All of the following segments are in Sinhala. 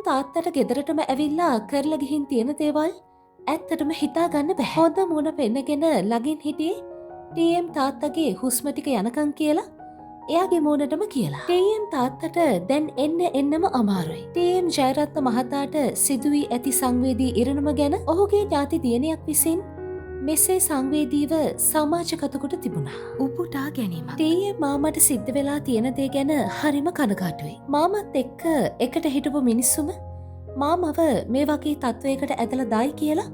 තාත්තට ගෙදරටම ඇවිල්ලා කරලා ගිහින් තියෙන දේවල් ඇත්තටම හිතා ගන්න බැහැ. හොඳ මුණ පෙන්නගෙන ළඟින් හිටියේ ටීඑම් තාත්තගේ හුස්ම ටික යනකම් කියලා එයාගේ මූණටම කියලා. ටීඑම් තාත්තට දැන් එන්නම අමාරුයි. ටීඑම් ජයරත්න මහතාට සිදුවී ඇති සංවේදී ඉරණම ගැන ඔහුගේ ඥාති දියණියක් විසින් මෙසේ සංවේදීව සමාජගතකොට තිබුණා. උපුටා ගැනීම. ටීඑම් මාමට සිද්ධ වෙලා තියෙන දේ ගැන හරිම කනගාටුයි. මාමත් එක්ක එකට හිටපු මිනිස්සුම මාමව මේ වගේ තත්වයකට ඇදලා දායි කියලා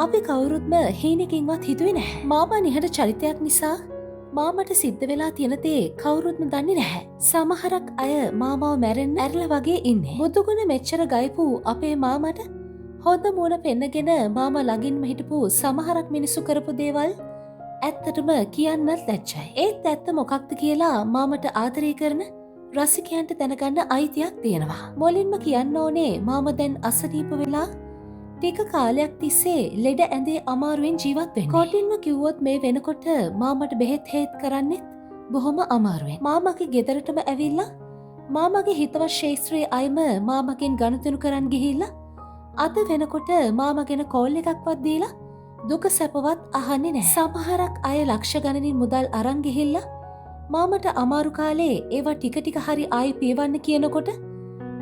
අපි කවුරුත්ම හීනකින්වත් හිතුවේ නැහැ. මාමා නිහඬ චරිතයක් නිසා මාමට සිද්ධ වෙලා තියෙන දේ කවුරුත්ම දන්නේ නැහැ. සමහරක් අය මාමාව මැරෙන්න ඇරලා වගේ ඉන්නේ. බුදුගුණ මෙච්චර ගයිපු අපේ මාමට හොඳ මූණ පෙන්නගෙන මාමා ළඟින්ම හිටපු සමහරක් මිනිස්සු කරපු දේවල් ඇත්තටම කියන්නත් ලැජ්ජයි. ඒත් ඇත්ත මොකක්ද කියලා මාමට ආදරය කරන රසිකයන්ට දැනගන්න අයිතියක් තියෙනවා. මුලින්ම කියන්න ඕනේ මාම දැන් අසනීප වෙලා ටික කාලයක් තිස්සේ ලෙඩ ඇඳේ අමාරුවෙන් ජීවත් වෙන්නේ. කොටින්ම කිව්වොත් මේ වෙනකොට මාමට බෙහෙත් හේත් කරන්නෙත් බොහොම අමාරුවෙන්. මාමගේ ගෙදරටම ඇවිල්ලා මාමගේ හිතවත් ශේත්‍රයේ අයම මාමගෙන් ගනුදෙනු කරන් ගිහිල්ලා අද වෙනකොට මාම ගැන කෝල් එකක්වත් දීලා දුක සැපවත් අහන්නේ නැහැ. සමහරක් අය ලක්ෂ ගණනින් මුදල් අරන් ගිහිල්ලා මාමට අමාරු කාලේ ඒවා ටික ටික හරි ආයි පියවන්න කියනකොට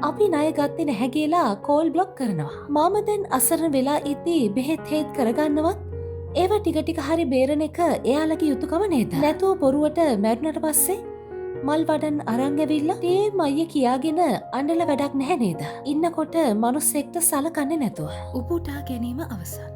අපි ණය ගත්තේ නැහැ කියලා කෝල් බ්ලොක් කරනවා. මාම දැන් අසරණ වෙලා ඉද්දී බෙහෙත් හේත් කරගන්නවත් ඒවා ටික ටික හරි බේරන එක එයාලගේ යුතුයකම නේද? නැතුව බොරුවට මැරුණට පස්සේ මල් වඩන් අරන් ඇවිල්ලා ටීඑම් අයියා කියාගෙන අඬල වැඩක් නැහැ නේද? ඉන්නකොට මිනිස්සෙක්ට සලකන්නේ නැතුව. උපුටා ගැනීම අවසන්.